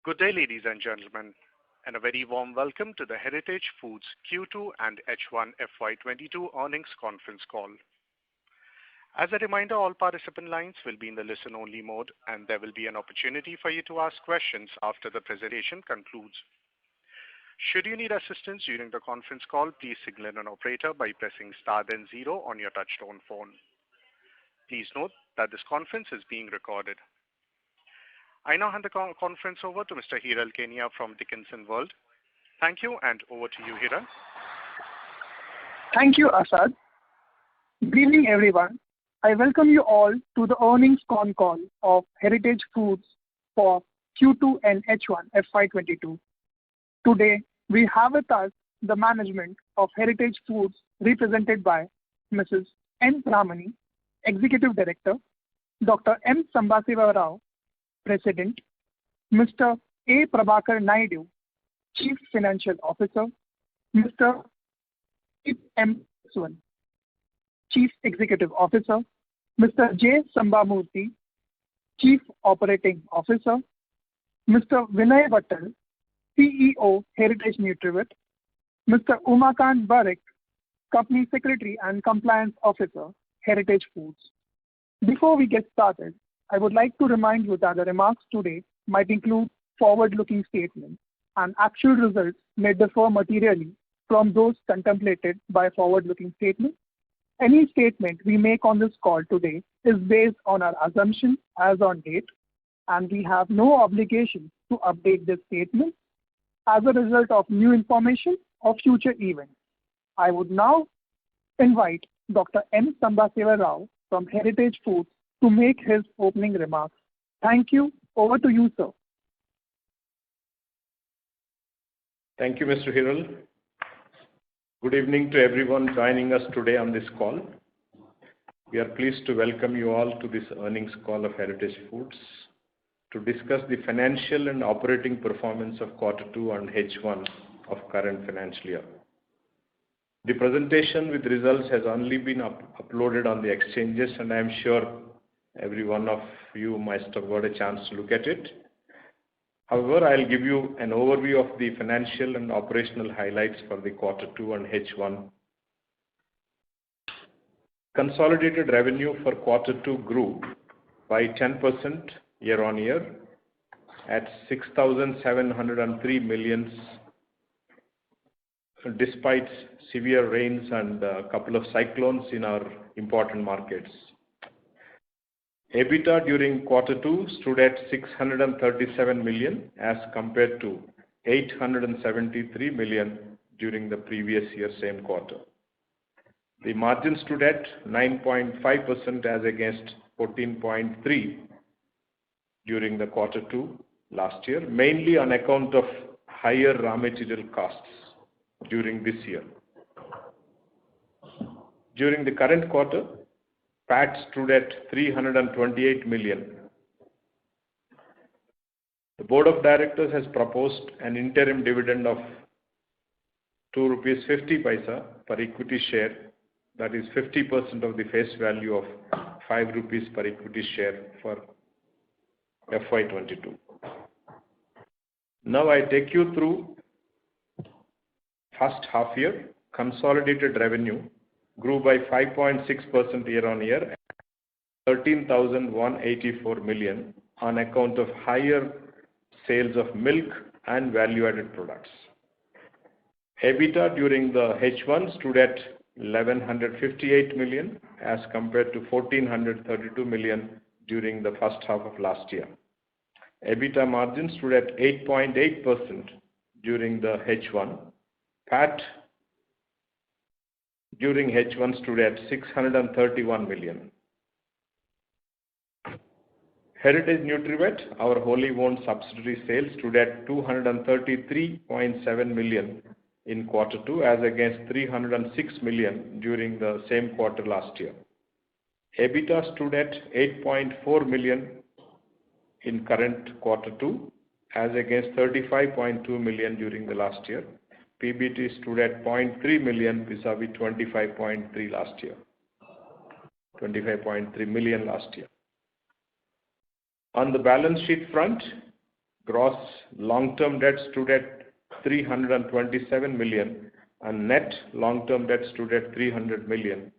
Good day, ladies and gentlemen, and a very warm welcome to the Heritage Foods Q2 and H1 FY22 earnings conference call. As a reminder, all participant lines will be in the listen-only mode, and there will be an opportunity for you to ask questions after the presentation concludes. Should you need assistance during the conference call, please signal an operator by pressing star then zero on your touchtone phone. Please note that this conference is being recorded. I now hand the conference over to Mr. Hiral Kenia from Dickenson World. Thank you, and over to you, Hiral. Thank you, Asad. Good evening, everyone. I welcome you all to the earnings con call of Heritage Foods for Q2 and H1 FY22. Today, we have with us the management of Heritage Foods represented by Mrs. N. Ramani, Executive Director, Dr. M. Sambasiva Rao, President, Mr. A. Prabhakar Naidu, Chief Financial Officer, Mr. M. Swan, Chief Executive Officer, Mr. J. Sambamurthy, Chief Operating Officer, Mr. Vinay Vattal, CEO, Heritage Nutrivit, Mr. Umakant Barik, Company Secretary and Compliance Officer, Heritage Foods. Before we get started, I would like to remind you that the remarks today might include forward-looking statements, and actual results may differ materially from those contemplated by forward-looking statements. Any statement we make on this call today is based on our assumptions as on date, and we have no obligation to update this statement as a result of new information or future events. I would now invite Dr. M. Sambasiva Rao from Heritage Foods to make his opening remarks. Thank you. Over to you, sir. Thank you, Mr. Hiral. Good evening to everyone joining us today on this call. We are pleased to welcome you all to this earnings call of Heritage Foods to discuss the financial and operating performance of Q2 and H1 of current financial year. The presentation with results has only been uploaded on the exchanges, and I am sure every one of you must have got a chance to look at it. However, I'll give you an overview of the financial and operational highlights for the Q2 and H1. Consolidated revenue for Q2 grew by 10% year-on-year at 6,703 million, despite severe rains and a couple of cyclones in our important markets. EBITDA during Q2 stood at 637 million as compared to 873 million during the previous year same quarter. The margin stood at 9.5% as against 14.3% during the Q2 last year, mainly on account of higher raw material costs during this year. During the current quarter, PAT stood at 328 million. The Board of Directors has proposed an interim dividend of 2.50 rupees per equity share, that is 50% of the face value of 5 rupees per equity share for FY22. Now I take you through first half year. Consolidated revenue grew by 5.6% year-on-year, 13,184 million on account of higher sales of milk and value-added products. EBITDA during the H1 stood at 1,158 million as compared to 1,432 million during the first half of last year. EBITDA margin stood at 8.8% during the H1. PAT during H1 stood at 631 million. Heritage Nutrivit, our wholly owned subsidiary, sales stood at 233.7 million in Q2 as against 306 million during the same quarter last year. EBITDA stood at 8.4 million in current Q2 as against 35.2 million during the last year. PBT stood at 0.3 million vis-a-vis 25.3 last year. 25.3 million last year. On the balance sheet front, Gross long-term debt stood at 327 million, and net long-term debt stood at 300 million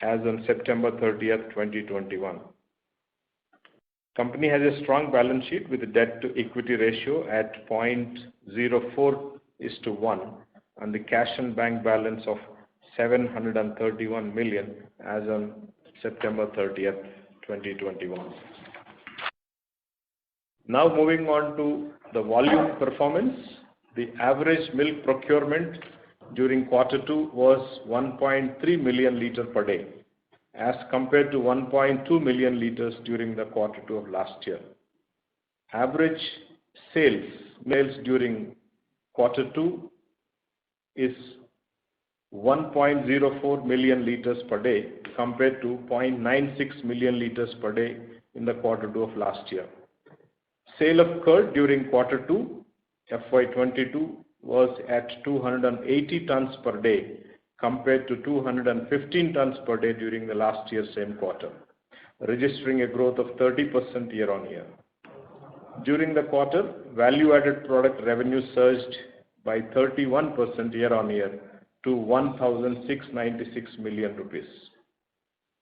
as on September 30th, 2021. Company has a strong balance sheet with a debt-to-equity ratio at 0.04:1 and the cash and bank balance of 731 million as on September 30th, 2021. Now moving on to the volume performance. The average milk procurement during Q2 was 1.3 million liters per day, as compared to 1.2 million liters during the Q2 of last year. Average sales during Q2 is 1.04 million liters per day compared to 0.96 million liters per day in the Q2 of last year. Sale of curd during Q2 FY22 was at 280 tons per day compared to 215 tons per day during the last year's same quarter, registering a growth of 30% year on year. During the quarter, value-added product revenue surged by 31% year on year to 1,696 million rupees.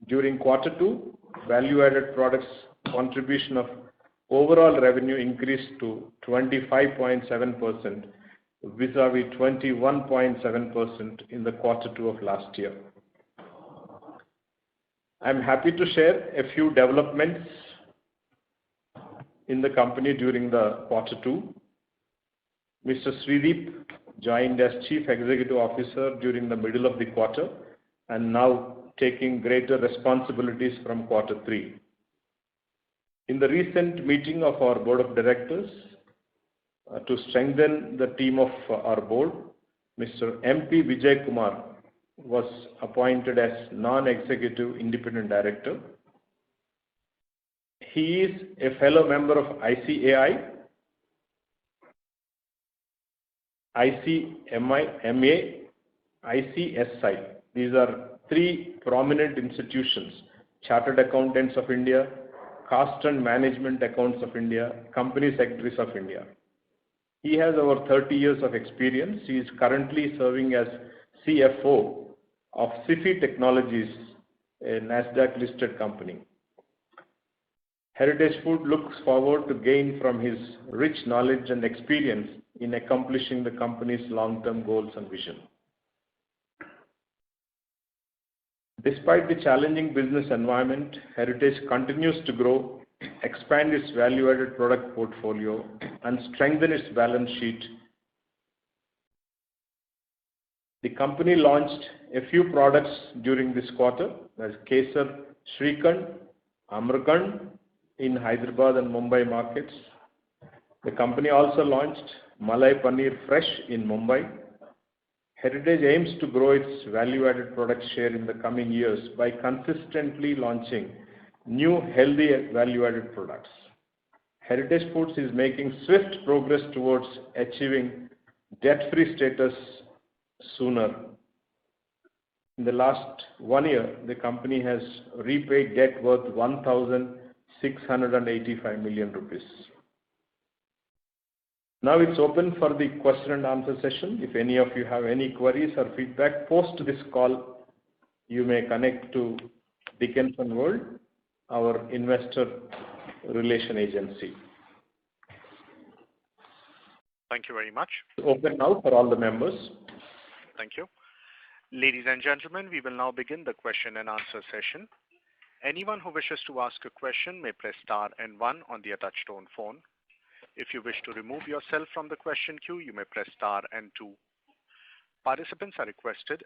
During Q2, value-added products contribution of overall revenue increased to 25.7% vis-a-vis 21.7% in the Q2 of last year. I am happy to share a few developments in the company during the Q2. Mr. Srideep joined as Chief Executive Officer during the middle of the quarter and now taking greater responsibilities from Q3. In the recent meeting of our Board of Directors, to strengthen the team of our board, Mr. M.P. Vijay Kumar was appointed as Non-Executive Independent Director. He is a fellow member of ICAI, ICMA, ICSI. These are three prominent institutions: Chartered Accountants of India, Cost and Management Accounts of India, Company Secretaries of India. He has over 30 years of experience. He is currently serving as CFO of SIFI Technologies, a NASDAQ-listed company. Heritage Food looks forward to gain from his rich knowledge and experience in accomplishing the company's long-term goals and vision. Despite the challenging business environment, Heritage continues to grow, expand its value-added product portfolio, and strengthen its balance sheet. The company launched a few products during this quarter, as Kesar Shrikhand, Amrkhand in Hyderabad and Mumbai markets. The company also launched Malai Paneer Fresh in Mumbai. Heritage aims to grow its value-added product share in the coming years by consistently launching new healthy value-added products. Heritage Foods is making swift progress towards achieving debt-free status sooner. In the last 1 year, the company has repaid debt worth 1,685 million rupees. Now it's open for the question and answer session. If any of you have any queries or feedback post this call, you may connect to Dickenson World, our investor relation agency. Thank you very much. Open now for all the members. Thank you. Ladies and gentlemen, we will now begin the question and answer session. Anyone who wishes to ask a question may press star and 1 on their touchtone phone. If you wish to remove yourself from the question queue, you may press star and 2. Participants are requested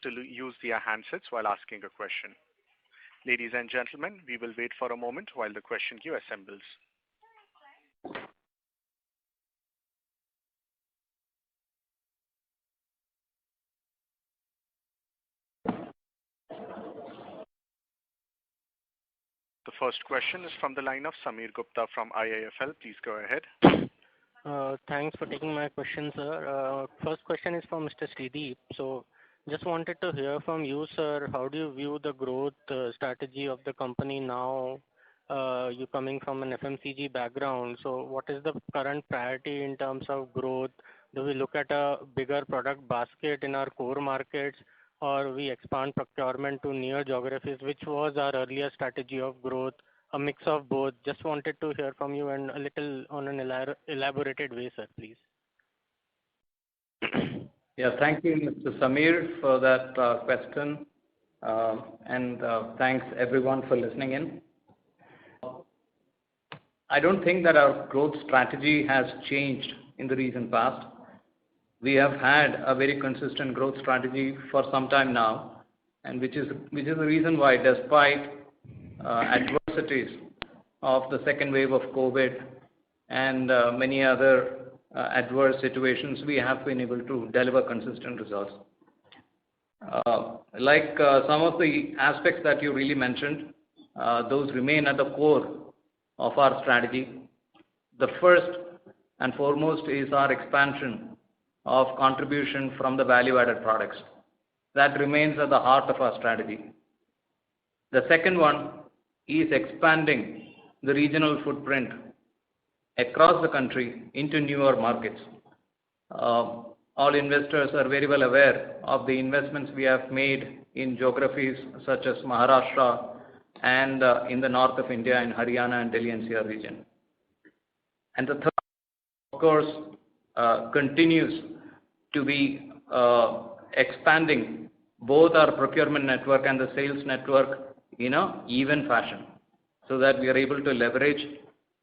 to use their handsets while asking a question. Ladies and gentlemen, we will wait for a moment while the question queue assembles. The first question is from the line of Sameer Gupta from IIFL. Please go ahead. Thanks for taking my question, sir. First question is from Mr. Srideep. So, just wanted to hear from you, sir. How do you view the growth strategy of the company now, you coming from an FMCG background, so what is the current priority in terms of growth? Do we look at a bigger product basket in our core markets, or we expand procurement to near geographies, which was our earlier strategy of growth, a mix of both? Just wanted to hear from you and a little on an elaborated way, sir, please. Yeah, thank you, Mr. Samir, for that question. And thanks everyone for listening in. I don't think that our growth strategy has changed in the recent past. We have had a very consistent growth strategy for some time now, and which is the reason why, despite adversities of the second wave of COVID and many other adverse situations, we have been able to deliver consistent results. Like some of the aspects that you really mentioned, those remain at the core of our strategy. The first and foremost is our expansion of contribution from the value-added products. That remains at the heart of our strategy. The second one is expanding the regional footprint across the country into newer markets. All investors are very well aware of the investments we have made in geographies such as Maharashtra and in the north of India, in Haryana and Delhi NCR region. And the third, of course, continues to be expanding both our procurement network and the sales network in an even fashion, so that we are able to leverage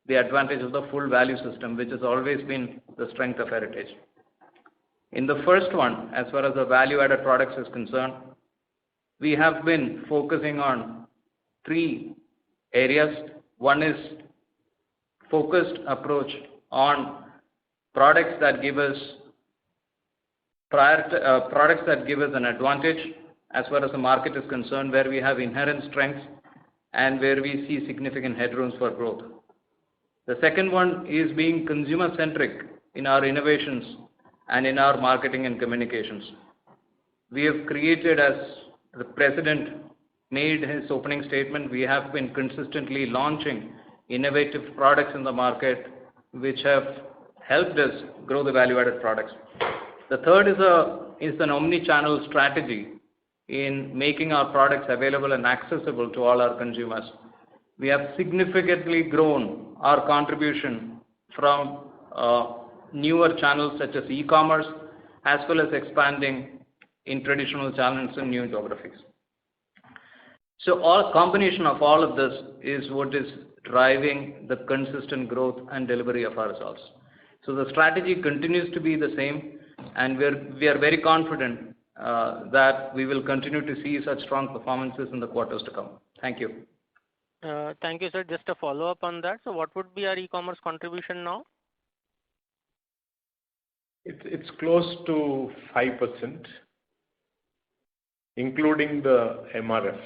the advantage of the full value system, which has always been the strength of Heritage. In the first one, as far as the value-added products is concerned, we have been focusing on three areas. One is focused approach on products that give us an advantage as far as the market is concerned, where we have inherent strengths and where we see significant headrooms for growth. The second one is being consumer-centric in our innovations and in our marketing and communications. We have created, as the President made his opening statement, we have been consistently launching innovative products in the market, which have helped us grow the value-added products. The third is an omni-channel strategy in making our products available and accessible to all our consumers. We have significantly grown our contribution from newer channels such as e-commerce, as well as expanding in traditional channels in new geographies. So all combination of all of this is what is driving the consistent growth and delivery of our results. So the strategy continues to be the same, and we are very confident that we will continue to see such strong performances in the quarters to come. Thank you. Thank you, sir. Just a follow-up on that. So what would be our e-commerce contribution now? It's close to 5%, including the MRF.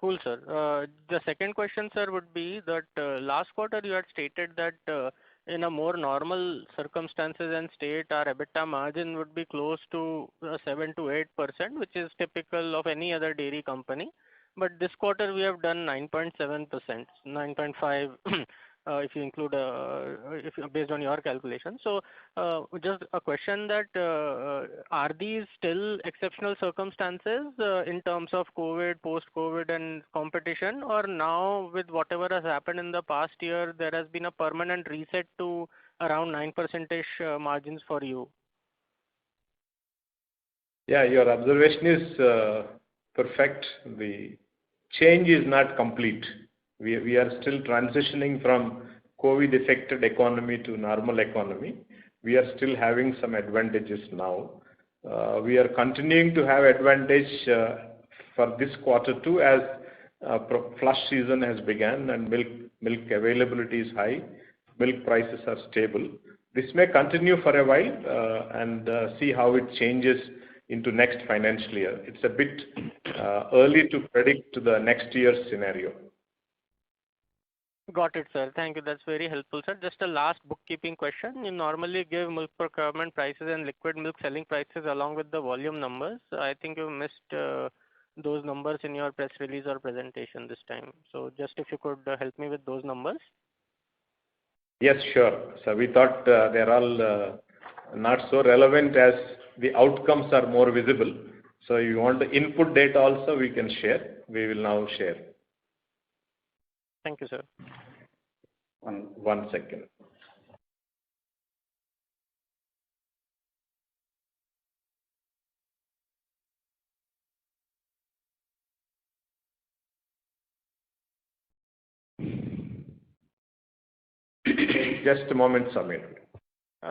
Cool, sir. The second question, sir, would be that last quarter you had stated that in a more normal circumstances and state, our EBITDA margin would be close to 7 to 8%, which is typical of any other dairy company. But this quarter we have done 9.7%, 9.5 if you include based on your calculation. So just a question that are these still exceptional circumstances in terms of COVID, post-COVID and competition, or now with whatever has happened in the past year, there has been a permanent reset to around 9% margins for you? Yeah, your observation is perfect. The change is not complete. We are still transitioning from COVID-affected economy to normal economy. We are still having some advantages now. We are continuing to have advantage for this quarter too, as flush season has begun and milk availability is high, milk prices are stable. This may continue for a while and see how it changes into next financial year. It's a bit early to predict the next year's scenario. Got it, sir. Thank you. That's very helpful, sir. Just a last bookkeeping question. You normally give milk procurement prices and liquid milk selling prices along with the volume numbers. I think you missed those numbers in your press release or presentation this time. So just if you could help me with those numbers. Yes, sure. So we thought they're all not so relevant as the outcomes are more visible. So if you want the input data also, we can share. We will now share. Thank you, sir. One second. Just a moment, Samir.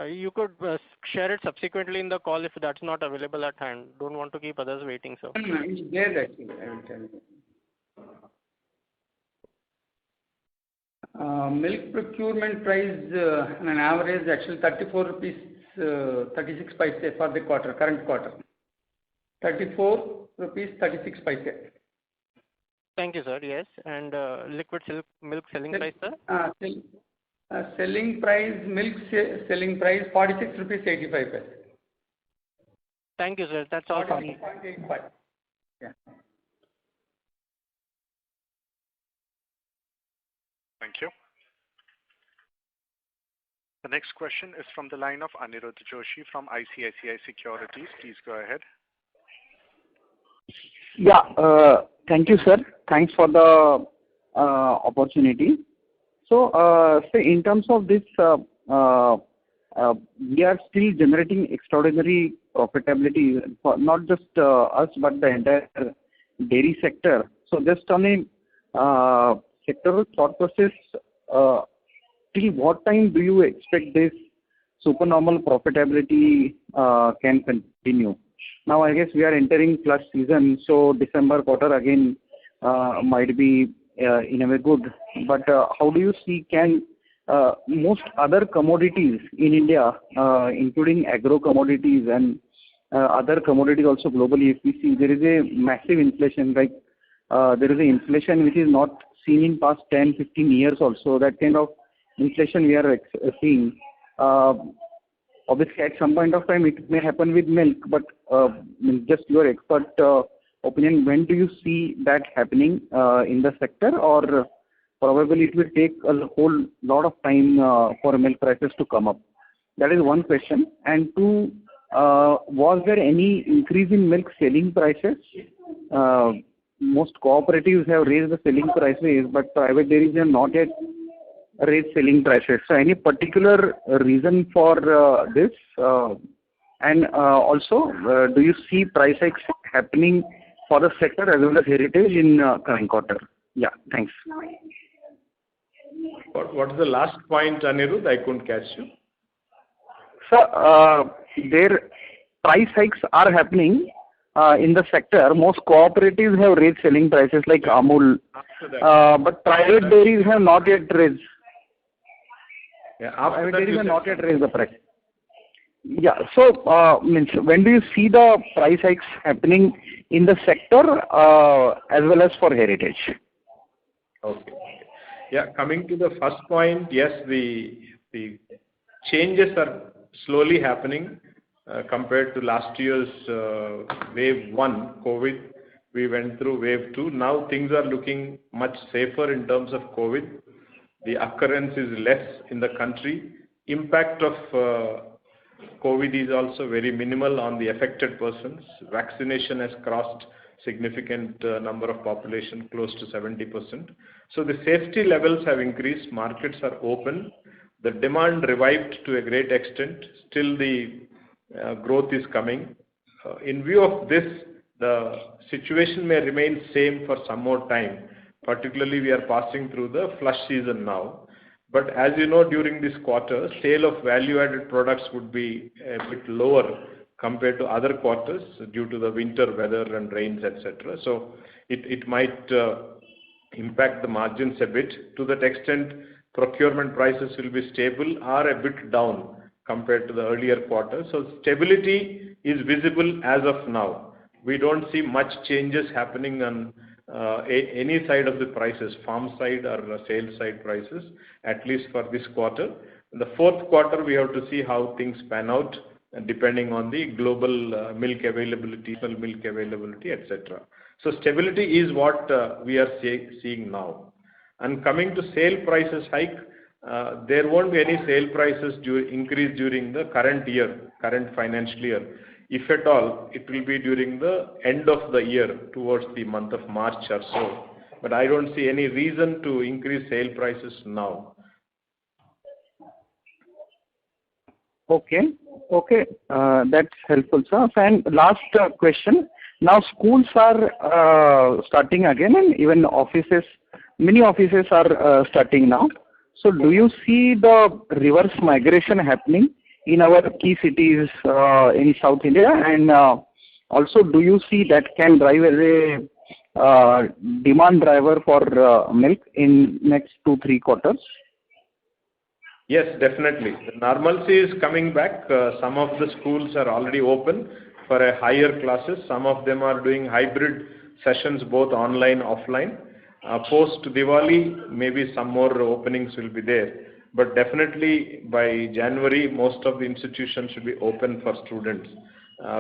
You could share it subsequently in the call if that's not available at hand. Don't want to keep others waiting, sir. It's there actually, I will tell you. Milk procurement price on an average actually 34 rupees 36 paise for the quarter, current quarter. 34 rupees 36 paise. Thank you, sir. Yes. And liquid milk selling price, sir? Selling price, milk selling price 46 rupees 85 paise. Thank you, sir. That's all from me. 46.85. Yeah. Thank you. The next question is from the line of Aniruddha Joshi from ICICI Securities. Please go ahead. Yeah, thank you, sir. Thanks for the opportunity. So, in terms of this, we are still generating extraordinary profitability for not just us, but the entire dairy sector. So just on a sectoral thought process, till what time do you expect this supernormal profitability can continue? Now, I guess we are entering flush season, so December quarter again might be in a way good. But how do you see can most other commodities in India, including agro commodities and other commodities also globally, if we see there is a massive inflation, like there is an inflation which is not seen in past 10, 15 years also. That kind of inflation we are seeing. Obviously, at some point of time, it may happen with milk, but just your expert opinion, when do you see that happening in the sector, or probably it will take a whole lot of time for milk prices to come up? That is one question. And two, was there any increase in milk selling prices? Most cooperatives have raised the selling prices, but private dairies have not yet raised selling prices. So any particular reason for this? And also, do you see price hikes happening for the sector as well as heritage in current quarter? Yeah, thanks. What is the last point, Anirudh? I couldn't catch you. So, their price hikes are happening in the sector. Most cooperatives have raised selling prices like Amul, but private dairies have not yet raised. Yeah, private dairies have not yet raised the price. Yeah, so means when do you see the price hikes happening in the sector as well as for heritage? Okay. Yeah, coming to the first point, yes, the changes are slowly happening compared to last year's wave 1, COVID. We went through wave 2. Now things are looking much safer in terms of COVID. The occurrence is less in the country. Impact of COVID is also very minimal on the affected persons. Vaccination has crossed significant number of population, close to 70%. So the safety levels have increased. Markets are open. The demand revived to a great extent. Still the growth is coming. In view of this, the situation may remain same for some more time. Particularly, we are passing through the flush season now. But as you know, during this quarter, sale of value-added products would be a bit lower compared to other quarters due to the winter weather and rains, etc. So it might impact the margins a bit. To that extent, procurement prices will be stable or a bit down compared to the earlier quarter. So stability is visible as of now. We don't see much changes happening on any side of the prices, farm side or sales side prices, at least for this quarter. In the fourth quarter, we have to see how things pan out, depending on the global milk availability, etc. So stability is what we are seeing now. And coming to sale prices hike, there won't be any sale prices increase during the current financial year. If at all, it will be during the end of the year, towards the month of March or so. But I don't see any reason to increase sale prices now. Okay. That's helpful, sir. And last question. Now schools are starting again, and even many offices are starting now. So do you see the reverse migration happening in our key cities in South India? And also, do you see that can drive as a demand driver for milk in next 2-3 quarters? Yes, definitely. The normalcy is coming back. Some of the schools are already open for a higher classes. Some of them are doing hybrid sessions, both online, offline. Post Diwali, maybe some more openings will be there. But definitely by January, most of the institutions should be open for students.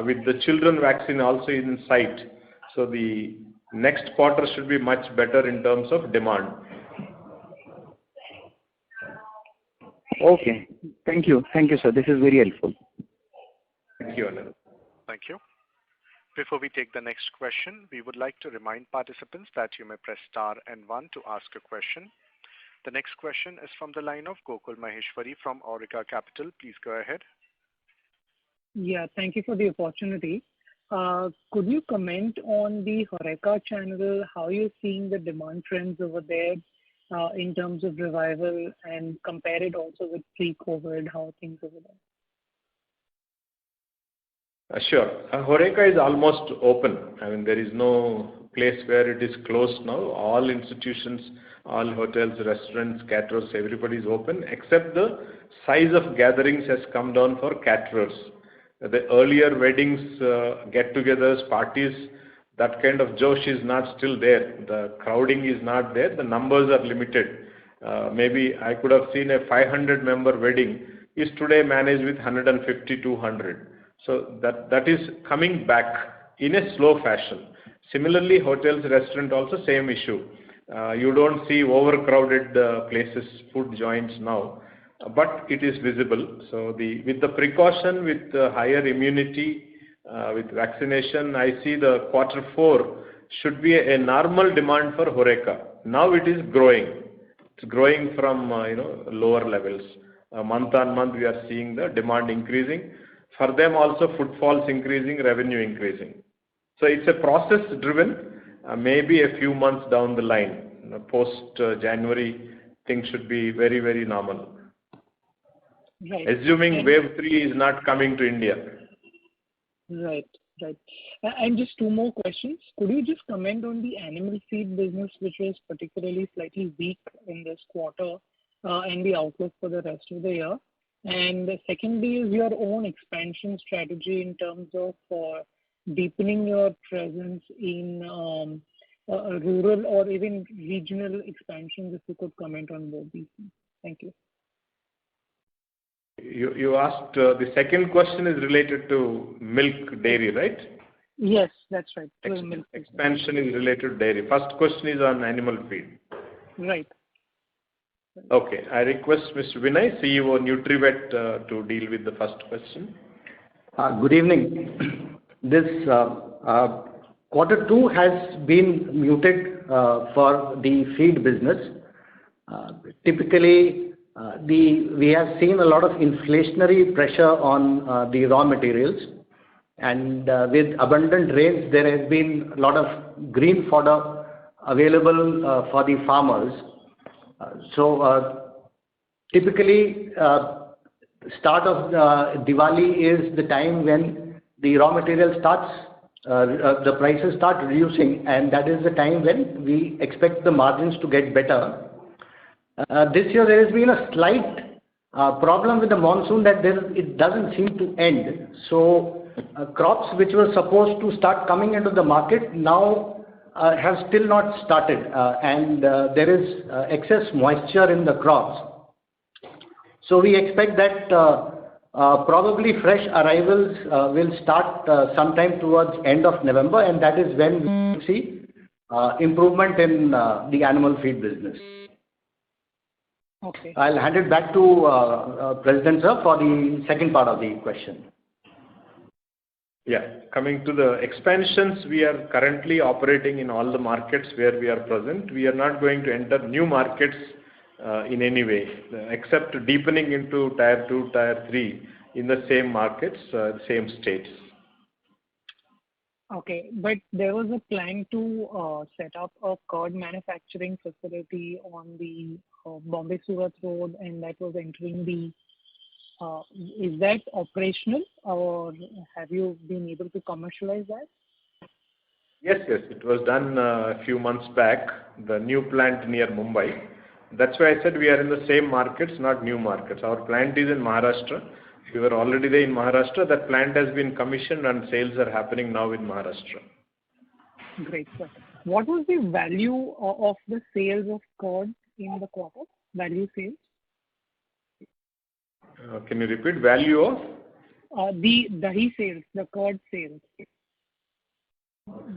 With the children vaccine also in sight. So the next quarter should be much better in terms of demand. Okay. Thank you, sir. This is very helpful. Thank you, Anil. Thank you. Before we take the next question, we would like to remind participants that you may press star and 1 to ask a question. The next question is from the line of Gokul Maheshwari from Auriga Capital. Please go ahead. Yeah, thank you for the opportunity. Could you comment on the HoReCa channel, how you're seeing the demand trends over there in terms of revival, and compare it also with pre-COVID, how are things over there? Sure. HoReCa is almost open. I mean, there is no place where it is closed now. All institutions, all hotels, restaurants, caterers, everybody is open, except the size of gatherings has come down for caterers. The earlier weddings, get-togethers, parties, that kind of josh is not still there. The crowding is not there. The numbers are limited. Maybe I could have seen a 500-member wedding is today managed with 150, 200. So that is coming back in a slow fashion. Similarly, hotels, restaurant also same issue. You don't see overcrowded places, food joints now, but it is visible. So with the precaution, with higher immunity, with vaccination, I see the Q4 should be a normal demand for HoReCa. Now it is growing. It's growing from lower levels. Month on month, we are seeing the demand increasing. For them also, footfalls increasing, revenue increasing. So it's a process driven. Maybe a few months down the line, post January, things should be very, very normal. Right. Assuming wave 3 is not coming to India. Right. And just 2 more questions. Could you just comment on the animal feed business, which was particularly slightly weak in this quarter, and the outlook for the rest of the year? And secondly is your own expansion strategy in terms of deepening your presence in rural or even regional expansions, if you could comment on both these things. Thank you. You asked, the second question is related to milk dairy, right? Yes, that's right. Expansion is related to dairy. First question is on animal feed. Right. Okay. I request Mr. Vinay, CEO NutriVet, to deal with the first question. Good evening. This Q2 has been muted for the feed business. Typically, we have seen a lot of inflationary pressure on the raw materials, and with abundant rains, there has been a lot of green fodder available for the farmers. So typically, start of Diwali is the time when the raw material starts, the prices start reducing, and that is the time when we expect the margins to get better. This year there has been a slight problem with the monsoon that it doesn't seem to end. So crops which were supposed to start coming into the market now have still not started, and there is excess moisture in the crops. So we expect that probably fresh arrivals will start sometime towards end of November, and that is when we should see improvement in the animal feed business. Okay. I'll hand it back to President Sir for the second part of the question. Yeah. Coming to the expansions, we are currently operating in all the markets where we are present. We are not going to enter new markets in any way, except deepening into Tier 2, Tier 3 in the same markets, same states. Okay, but there was a plan to set up a curd manufacturing facility on the Bombay Surat Road, and that was entering the. Is that operational, or have you been able to commercialize that? Yes, it was done a few months back, the new plant near Mumbai. That's why I said we are in the same markets, not new markets. Our plant is in Maharashtra. We were already there in Maharashtra. That plant has been commissioned and sales are happening now in Maharashtra. Great, sir. What was the value of the sales of curd in the quarter? Value sales? Can you repeat? Value of? The dahi sales, the curd sales.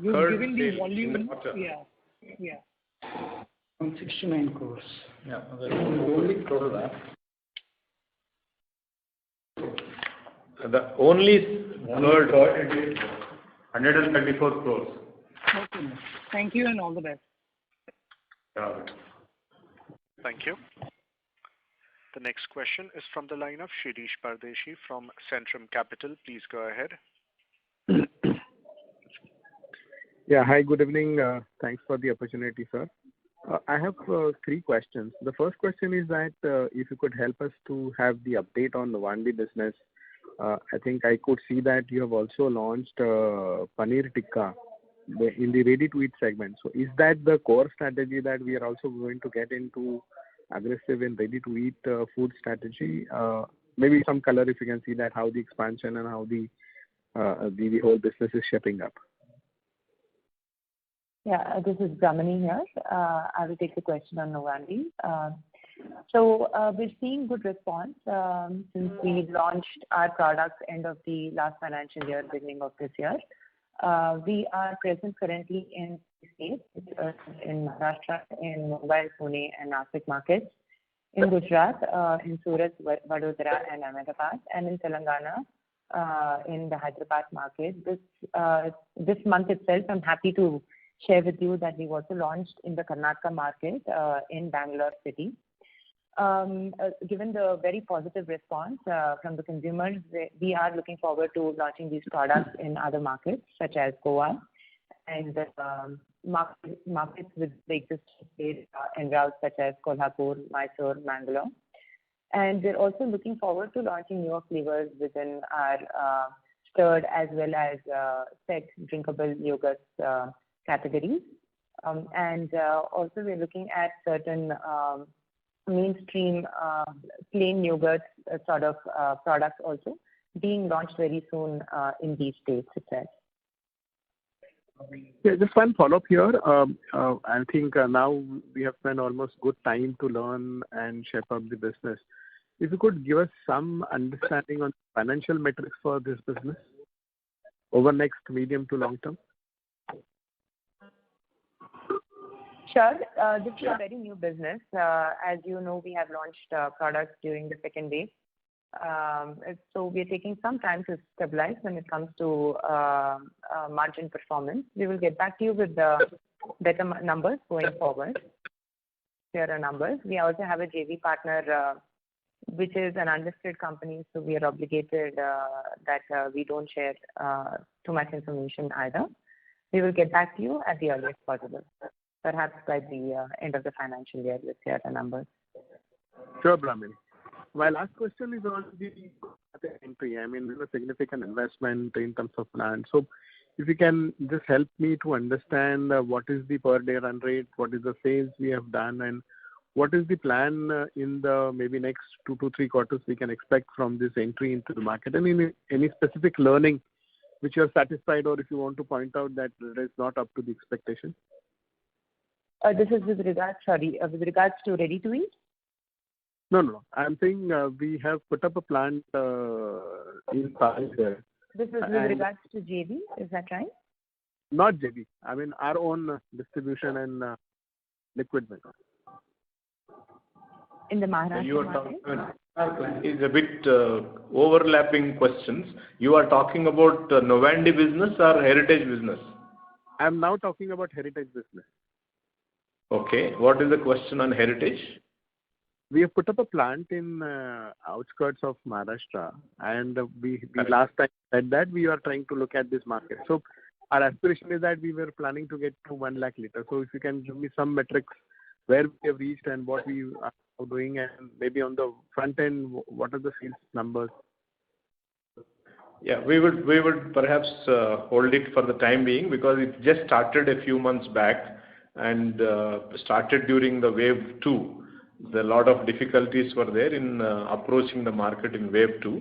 You've Curd given the sales volume. in the quarter. Yeah. 169 crores. Yeah. Only total that. The only curd is 134 crores. Okay. Thank you and all the best. Thank you. The next question is from the line of Shirish Pardeshi from Centrum Capital. Please go ahead. Yeah. Hi, good evening. Thanks for the opportunity, sir. I have 3 questions. The first question is that if you could help us to have the update on the Wandi business. I think I could see that you have also launched Paneer Tikka in the ready-to-eat segment. So is that the core strategy that we are also going to get into aggressive in ready-to-eat food strategy? Maybe some color if you can see that, how the expansion and how the whole business is shaping up. Yeah, this is Brahmani here. I will take the question on Wandi. So we're seeing good response since we launched our products end of the last financial year, beginning of this year. We are present currently in states, in Maharashtra, in Mumbai, Pune, and Nashik markets, in Gujarat, in Surat, Vadodara, and Ahmedabad, and in Telangana, in the Hyderabad market. This month itself, I'm happy to share with you that we've also launched in the Karnataka market, in Bangalore city. Given the very positive response from the consumers, we are looking forward to launching these products in other markets such as Goa and markets with the existing states and routes such as Kolhapur, Mysore, Mangalore. And we're also looking forward to launching newer flavors within our stirred as well as set drinkable yogurts categories. And also we're looking at certain mainstream plain yogurt sort of products also being launched very soon in these states itself. Yeah, just one follow-up here. I think now we have spent almost good time to learn and shape up the business. If you could give us some understanding on financial metrics for this business over next medium to long term. Sure. This is a very new business. As you know, we have launched products during the second wave. So we are taking some time to stabilize when it comes to margin performance. We will get back to you with the better numbers going forward, clearer numbers. We also have a JV partner, which is an unlisted company, so we are obligated that we don't share too much information either. We will get back to you at the earliest possible, perhaps by the end of the financial year with clearer numbers. Sure, Brahmin. My last question is on the entry. I mean, there's a significant investment in terms of land. So if you can just help me to understand what is the per day run rate, what is the sales we have done, and what is the plan in the maybe next 2 to 3 quarters we can expect from this entry into the market? And any specific learning which you are satisfied, or if you want to point out that it is not up to the expectation? This is with regards to ready to eat? No. I'm saying we have put up a plant in Pali there. This is with regards to JV, is that right? Not JV. I mean our own distribution and liquid milk. In the You Maharashtra are market? is a bit overlapping questions. You are talking about Novandi business or heritage business? I am now talking about heritage business. Okay. What is the question on heritage? We have put up a plant in outskirts of Maharashtra, and we last time said that we are trying to look at this market. So our aspiration is that we were planning to get to 1 lakh liters. So if you can give me some metrics where we have reached and what we are doing, and maybe on the front end, what are the sales numbers? Yeah, we would perhaps hold it for the time being because it just started a few months back and started during the wave 2. A lot of difficulties were there in approaching the market in wave 2.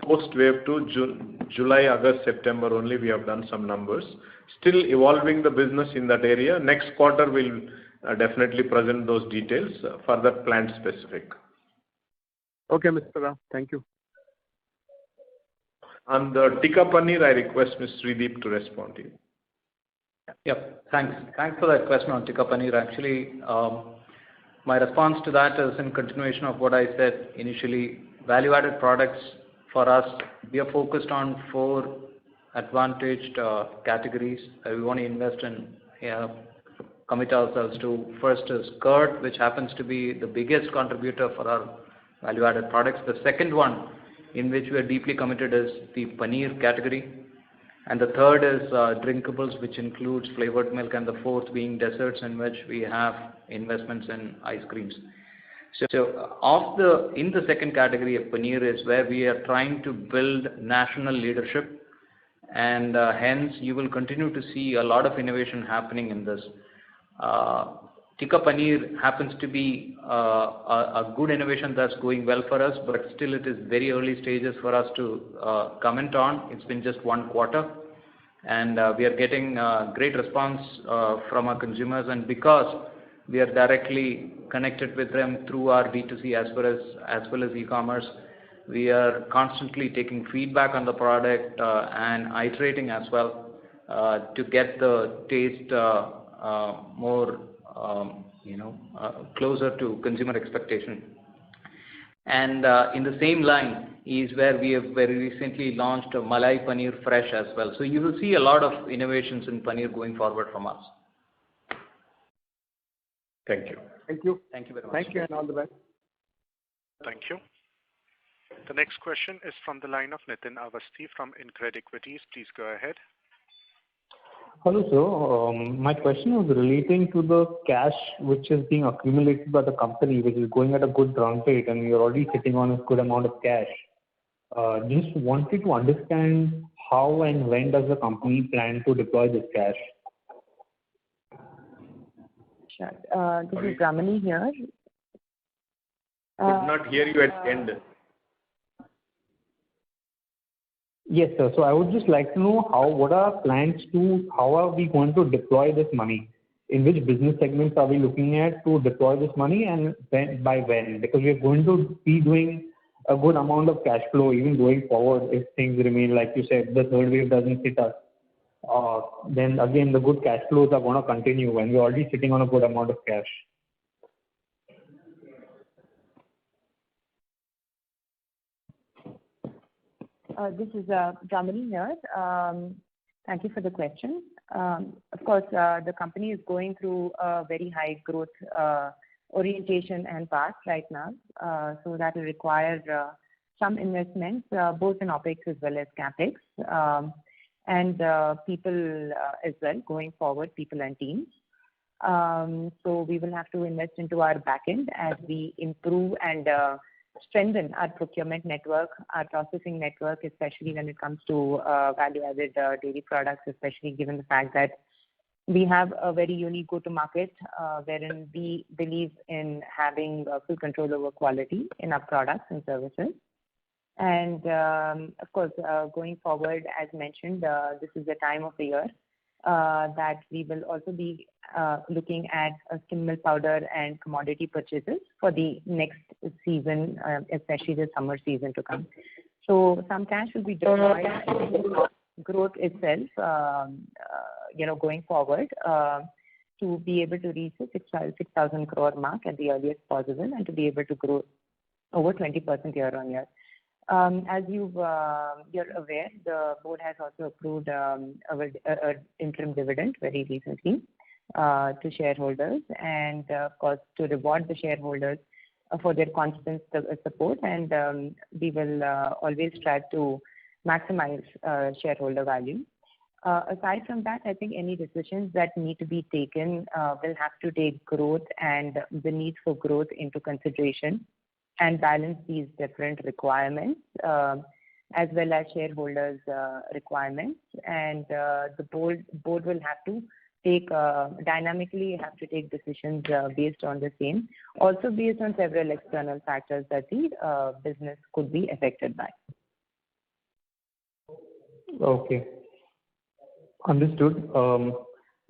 Post wave 2, July, August, September only we have done some numbers. Still evolving the business in that area. Next quarter we'll definitely present those details for that plant specific. Okay, Mr. Rao. Thank you. On the Tikka Paneer, I request Mr. Srideep to respond to you. Yep. Thanks for that question on Tikka Paneer. Actually, my response to that is in continuation of what I said initially. Value-added products for us, we are focused on 4 advantaged categories that we want to invest in, commit ourselves to. First is curd, which happens to be the biggest contributor for our value-added products. The second one in which we are deeply committed is the paneer category. And the third is drinkables, which includes flavored milk, and the fourth being desserts, in which we have investments in ice creams. So in the second category of paneer is where we are trying to build national leadership, and hence you will continue to see a lot of innovation happening in this. Tikka Paneer happens to be a good innovation that's going well for us, but still it is very early stages for us to comment on. It's been just 1 quarter, and we are getting great response from our consumers, and because we are directly connected with them through our D2C as well as e-commerce, we are constantly taking feedback on the product and iterating as well to get the taste more closer to consumer expectation. And in the same line is where we have very recently launched a Malai Paneer Fresh as well. So you will see a lot of innovations in paneer going forward from us. Thank you. Thank you. Thank you very much. Thank you and all the best. Thank you. The next question is from the line of Nitin Awasthi from InCred Equities. Please go ahead. Hello, sir. My question was relating to the cash which is being accumulated by the company, which is going at a good run rate, and we are already sitting on a good amount of cash. Just wanted to understand how and when does the company plan to deploy this cash? Sure. This is Ramani here. Could not hear you at the end. Yes, sir. So I would just like to know what are our plans how are we going to deploy this money? In which business segments are we looking at to deploy this money, and by when? Because we are going to be doing a good amount of cash flow even going forward if things remain, like you said, the third wave doesn't hit us. Then again, the good cash flows are going to continue, and we're already sitting on a good amount of cash. This is Ramani here. Thank you for the question. Of course, the company is going through a very high growth orientation and path right now. So that will require some investments, both in OPEX as well as CAPEX, and people as well going forward, people and teams. So we will have to invest into our backend as we improve and strengthen our procurement network, our processing network, especially when it comes to value-added dairy products, especially given the fact that we have a very unique go-to-market wherein we believe in having full control over quality in our products and services. And of course, going forward, as mentioned, this is the time of the year that we will also be looking at skim milk powder and commodity purchases for the next season, especially the summer season to come. So some cash will be deployed in growth itself going forward, to be able to reach the 6,000 crore mark at the earliest possible and to be able to grow over 20% year-on-year. As you're aware, the board has also approved our interim dividend very recently to shareholders, and of course to reward the shareholders for their constant support, and we will always strive to maximize shareholder value. Aside from that, I think any decisions that need to be taken will have to take growth and the need for growth into consideration and balance these different requirements as well as shareholders' requirements. And the board will have to dynamically have to take decisions based on the same, also based on several external factors that the business could be affected by. Okay. Understood.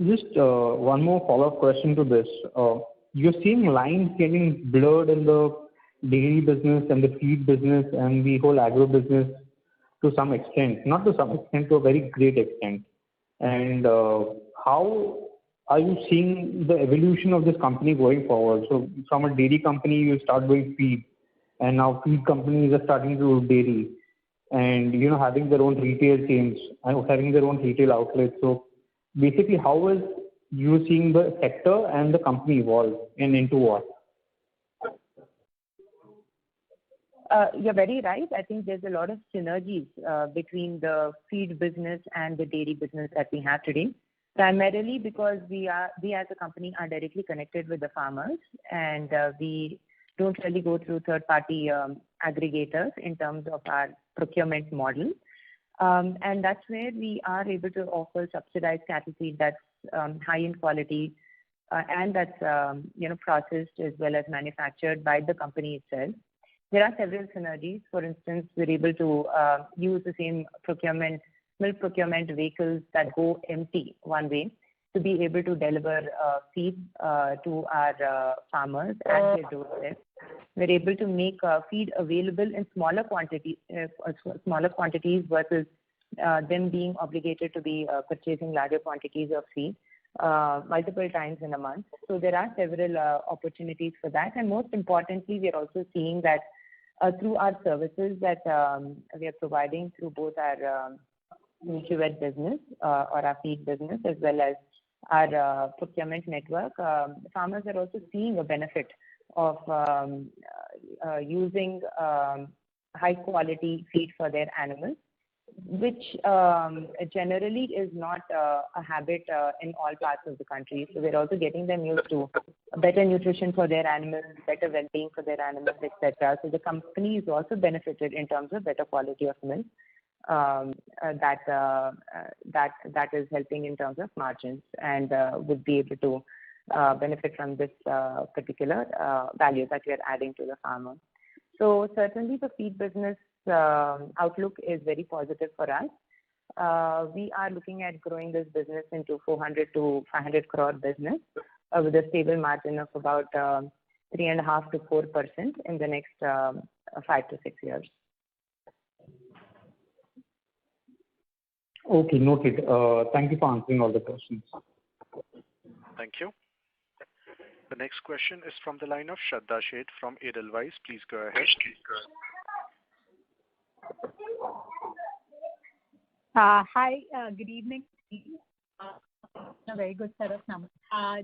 Just one more follow-up question to this. You're seeing lines getting blurred in the dairy business and the feed business and the whole agro business to some extent, not to some extent, to a very great extent. And how are you seeing the evolution of this company going forward? So from a dairy company, you start doing feed, and now feed companies are starting to do dairy, and having their own retail chains and having their own retail outlets. So basically, how is you seeing the sector and the company evolve and into what? You're very right. I think there's a lot of synergies between the feed business and the dairy business that we have today, primarily because we as a company are directly connected with the farmers, and we don't really go through third-party aggregators in terms of our procurement model. And that's where we are able to offer subsidized cattle feed that's high in quality and that's processed as well as manufactured by the company itself. There are several synergies. For instance, we're able to use the same milk procurement vehicles that go empty one way to be able to deliver feed to our farmers at their doorstep. We're able to make feed available in smaller quantities versus them being obligated to be purchasing larger quantities of feed multiple times in a month. So there are several opportunities for that. And most importantly, we are also seeing that through our services that we are providing through both our NutriVet business or our feed business as well as our procurement network, farmers are also seeing a benefit of using high quality feed for their animals, which generally is not a habit in all parts of the country. So we're also getting them used to better nutrition for their animals, better well-being for their animals, etc. So the company is also benefited in terms of better quality of milk. That is helping in terms of margins and would be able to benefit from this particular value that we are adding to the farmer. So certainly the feed business outlook is very positive for us. We are looking at growing this business into 400 to 500 crore business with a stable margin of about 3.5% to 4% in the next 5 to 6 years. Okay, noted. Thank you for answering all the questions. Thank you. The next question is from the line of Shraddha Sheth from Edelweiss. Please go ahead. Hi, good evening. A very good set of numbers.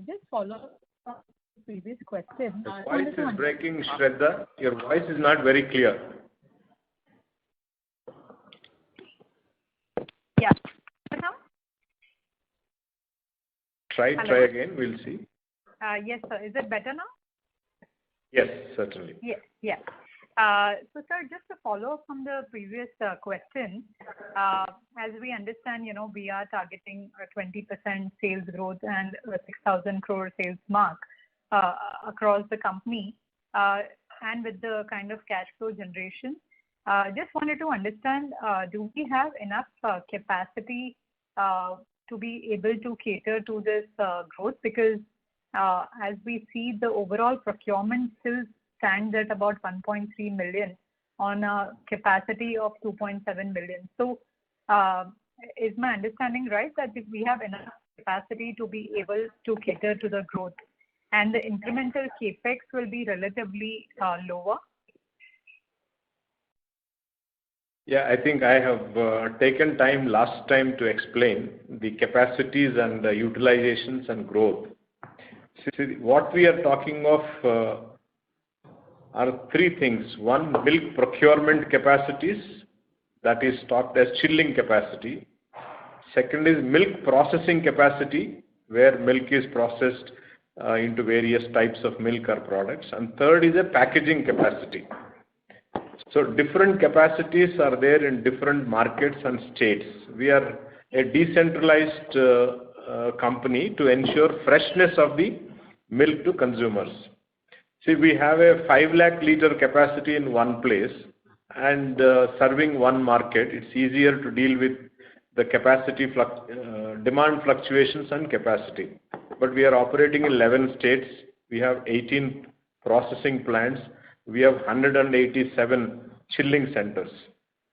Just follow up on the previous question. Your voice is breaking, Shraddha. Your voice is not very clear. Yeah. Now? Try again. We'll see. Yes, sir. Is it better now? Yes, certainly. Yes. Yeah. So, sir, just to follow up from the previous question, as we understand, we are targeting a 20% sales growth and a 6,000 crore sales mark across the company, and with the kind of cash flow generation. Just wanted to understand, do we have enough capacity to be able to cater to this growth? Because as we see, the overall procurement still stands at about 1.3 million on a capacity of 2.7 million. So is my understanding right that if we have enough capacity to be able to cater to the growth, and the incremental CapEx will be relatively lower? Yeah, I think I have taken time last time to explain the capacities and the utilizations and growth. See, what we are talking of are three things. One, milk procurement capacities, that is talked as chilling capacity. Second is milk processing capacity, where milk is processed into various types of milk or products. And third is a packaging capacity. So different capacities are there in different markets and states. We are a decentralized company to ensure freshness of the milk to consumers. See, we have a 5 lakh liter capacity in one place and serving one market. It's easier to deal with the capacity demand fluctuations and capacity. But we are operating in 11 states. We have 18 processing plants. We have 187 chilling centers.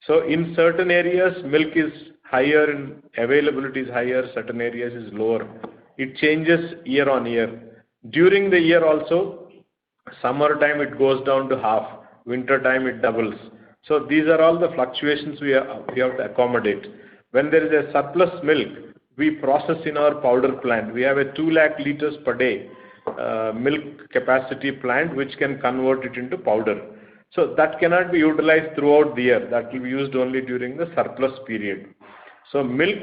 So in certain areas, milk is higher and availability is higher, certain areas is lower. It changes year on year. During the year also, summer time it goes down to half, winter time it doubles. So these are all the fluctuations we have to accommodate. When there is a surplus milk, we process in our powder plant. We have a 2 lakh liters per day milk capacity plant which can convert it into powder. So that cannot be utilized throughout the year. That will be used only during the surplus period. So milk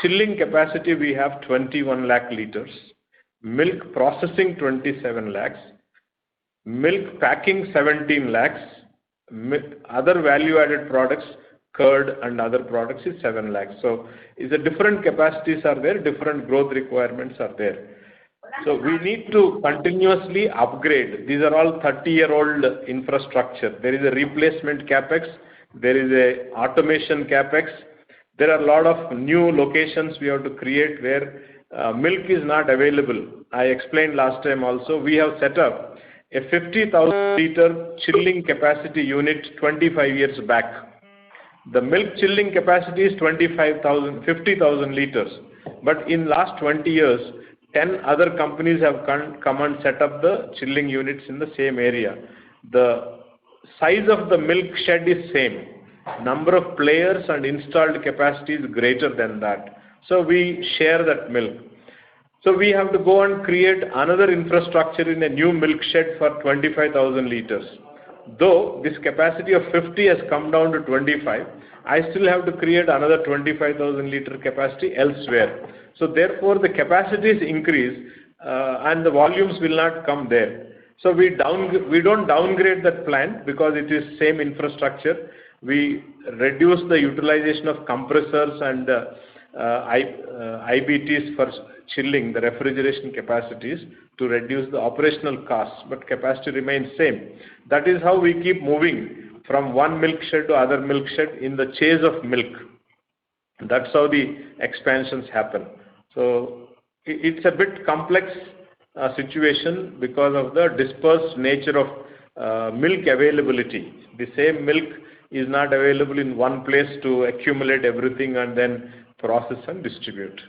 chilling capacity we have 21 lakh liters, milk processing 27 lakhs, milk packing 17 lakhs, other value added products, curd and other products is 7 lakhs. So the different capacities are there, different growth requirements are there. So we need to continuously upgrade. These are all 30-year-old infrastructure. There is a replacement capex, there is a automation capex. There are a lot of new locations we have to create where milk is not available. I explained last time also, we have set up a 50,000 liter chilling capacity unit 25 years back. The milk chilling capacity is 50,000 liters. But in last 20 years, 10 other companies have come and set up the chilling units in the same area. The size of the milk shed is same. Number of players and installed capacity is greater than that. So we share that milk. So we have to go and create another infrastructure in a new milk shed for 25,000 liters. Though this capacity of 50 has come down to 25, I still have to create another 25,000 liter capacity elsewhere. So therefore the capacities increase and the volumes will not come there. So we don't downgrade that plant because it is same infrastructure. We reduce the utilization of compressors and IBTs for chilling, the refrigeration capacities, to reduce the operational costs, but capacity remains same. That is how we keep moving from one milk shed to other milk shed in the chase of milk. That's how the expansions happen. So it's a bit complex situation because of the dispersed nature of milk availability. The same milk is not available in one place to accumulate everything and then process and distribute.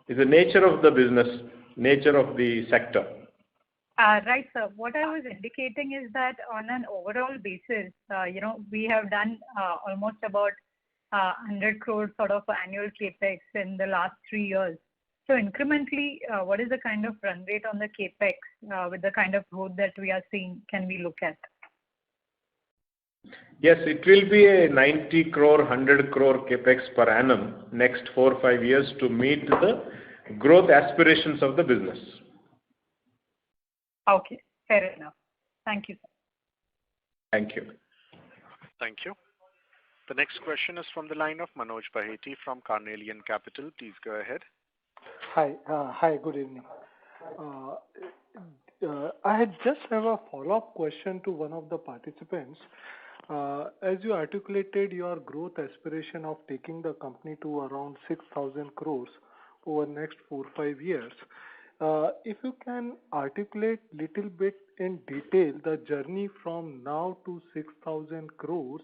It's the nature of the business, nature of the sector. Right, sir. What I was indicating is that on an overall basis, we have done almost about 100 crore sort of annual capex in the last 3 years. So incrementally, what is the kind of run rate on the capex with the kind of growth that we are seeing? Can we look at? Yes, it will be a 90 crore, 100 crore capex per annum next 4 or 5 years to meet the growth aspirations of the business. Okay, fair enough. Thank you, sir. Thank you. Thank you. The next question is from the line of Manoj Baheti from Carnelian Capital. Please go ahead. Hi, good evening. I just have a follow-up question to one of the participants. As you articulated your growth aspiration of taking the company to around 6,000 crores over next 4 or 5 years, if you can articulate little bit in detail the journey from now to 6,000 crores,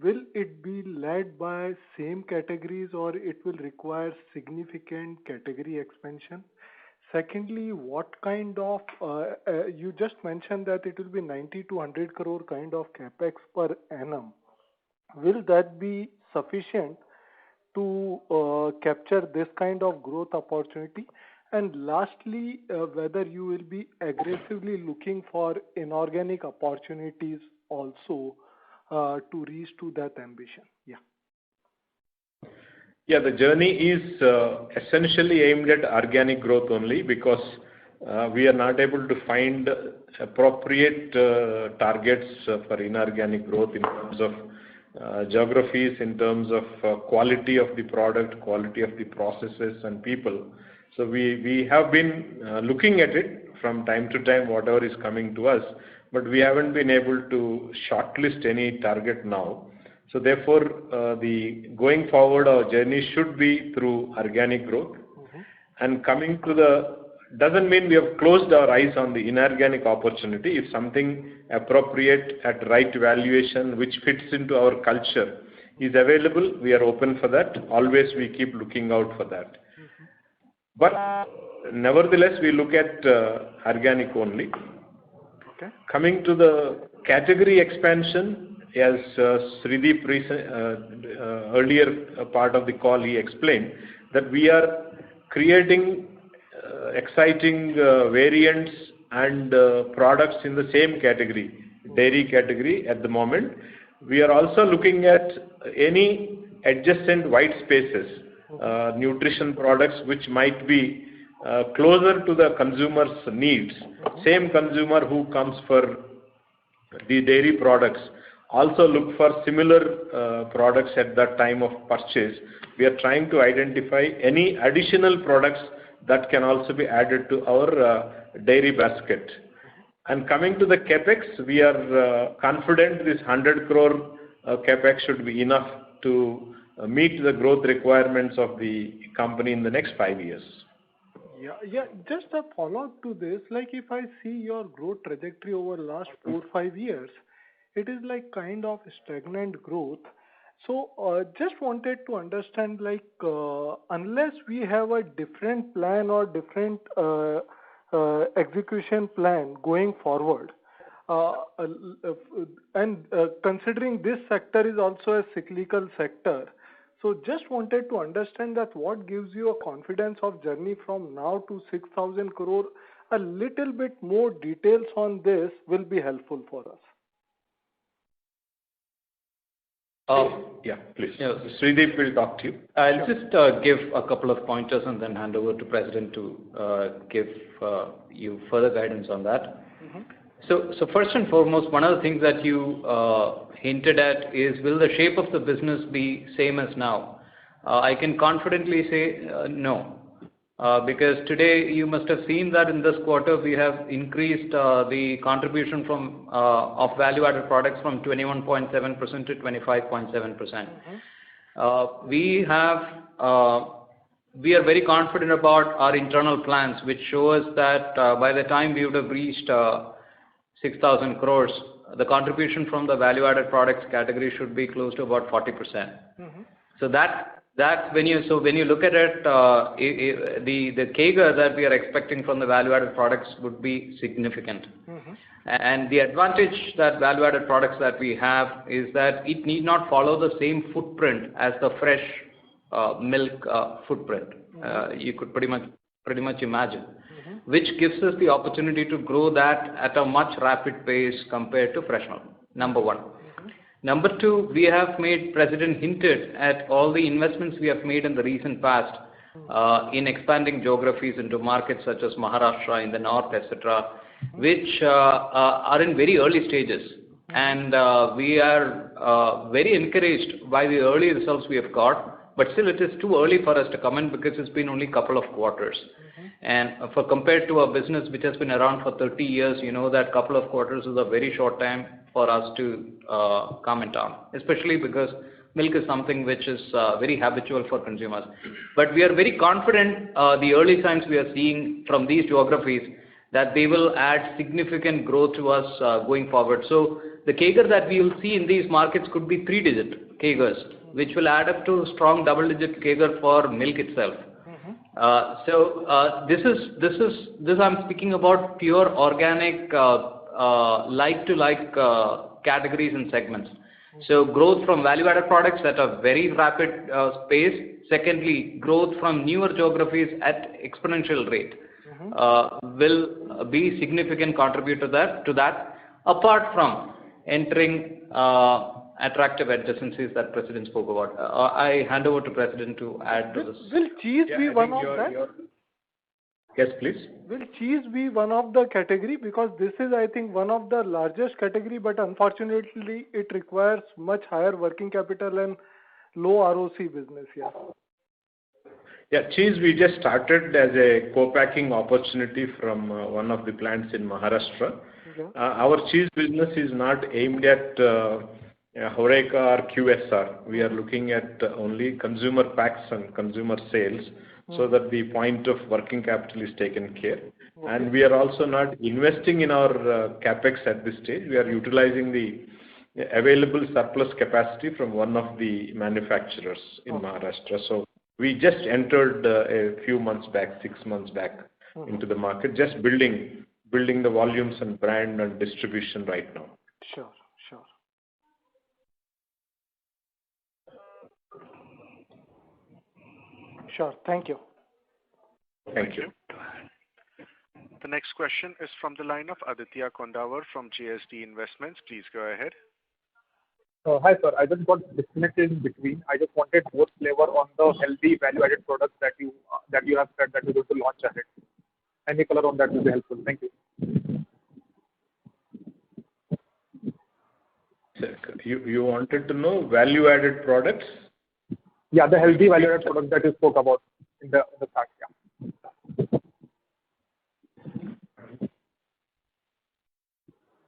will it be led by same categories or it will require significant category expansion? Secondly, what kind of, you just mentioned that it will be 90 to 100 crore kind of capex per annum. Will that be sufficient to capture this kind of growth opportunity? And lastly, whether you will be aggressively looking for inorganic opportunities also to reach to that ambition. Yeah. Yeah, the journey is essentially aimed at organic growth only because we are not able to find appropriate targets for inorganic growth in terms of geographies, in terms of quality of the product, quality of the processes and people. So we have been looking at it from time to time, whatever is coming to us, but we haven't been able to shortlist any target now. So therefore, going forward, our journey should be through organic growth. And coming to doesn't mean we have closed our eyes on the inorganic opportunity. If something appropriate at right valuation, which fits into our culture, is available, we are open for that. Always we keep looking out for that. But nevertheless, we look at organic only. Okay. Coming to the category expansion, as Srideep earlier part of the call he explained, that we are creating exciting variants and products in the same category, dairy category at the moment. We are also looking at any adjacent white spaces, nutrition products which might be closer to the consumer's needs. Same consumer who comes for the dairy products also look for similar products at that time of purchase. We are trying to identify any additional products that can also be added to our dairy basket. And coming to the capex, we are confident this 100 crore capex should be enough to meet the growth requirements of the company in the next 5 years. Yeah. Just a follow-up to this, like if I see your growth trajectory over the last 4 or 5 years, it is like kind of stagnant growth. So just wanted to understand, like unless we have a different plan or different execution plan going forward, and considering this sector is also a cyclical sector, so just wanted to understand that what gives you a confidence of journey from now to 6,000 crore. A little bit more details on this will be helpful for us. Yeah, please. Srideep will talk to you. I'll just give a couple of pointers and then hand over to President to give you further guidance on that. So first and foremost, one of the things that you hinted at is, will the shape of the business be same as now? I can confidently say no. Because today you must have seen that in this quarter we have increased the contribution from of value-added products from 21.7% to 25.7%. We are very confident about our internal plans, which show us that by the time we would have reached 6,000 crores, the contribution from the value-added products category should be close to about 40%. So that when you look at it, the CAGR that we are expecting from the value-added products would be significant. And the advantage that value-added products that we have is that it need not follow the same footprint as the fresh milk footprint. You could pretty much imagine, which gives us the opportunity to grow that at a much rapid pace compared to fresh milk. Number one. Number two, we have made, President hinted at all the investments we have made in the recent past in expanding geographies into markets such as Maharashtra in the north, etc., which are in very early stages. And we are very encouraged by the early results we have got, but still it is too early for us to comment because it's been only a couple of quarters. And for compared to a business which has been around for 30 years, you know that couple of quarters is a very short time for us to comment on, especially because milk is something which is very habitual for consumers. But we are very confident the early signs we are seeing from these geographies that they will add significant growth to us going forward. So the CAGR that we will see in these markets could be 3-digit CAGRs, which will add up to strong double-digit CAGR for milk itself. This I'm speaking about pure organic, like-to-like categories and segments. So growth from value-added products at a very rapid pace. Secondly, growth from newer geographies at exponential rate will be significant contributor to that. Apart from entering attractive adjacencies that President spoke about. I hand over to President to add to this. Will cheese be one of that? Yes, please. Will cheese be one of the category? Because this is, I think, one of the largest category, but unfortunately, it requires much higher working capital and low ROC business here. Yeah, cheese we just started as a co-packing opportunity from one of the plants in Maharashtra. Our cheese business is not aimed at HoReCa or QSR. We are looking at only consumer packs and consumer sales, so that the point of working capital is taken care. And we are also not investing in our capex at this stage. We are utilizing the available surplus capacity from one of the manufacturers in Maharashtra. So we just entered a few months back, 6 months back into the market, just building the volumes and brand and distribution right now. Sure. Sure. Thank you. Thank you. The next question is from the line of Aditya Kondawar from JSD Investments. Please go ahead. Hi, sir. I just got disconnected in between. I just wanted more flavor on the healthy value-added products that you have said that you're going to launch ahead. Any color on that will be helpful. Thank you. You wanted to know value-added products? Yeah, the healthy value-added products that you spoke about in the start.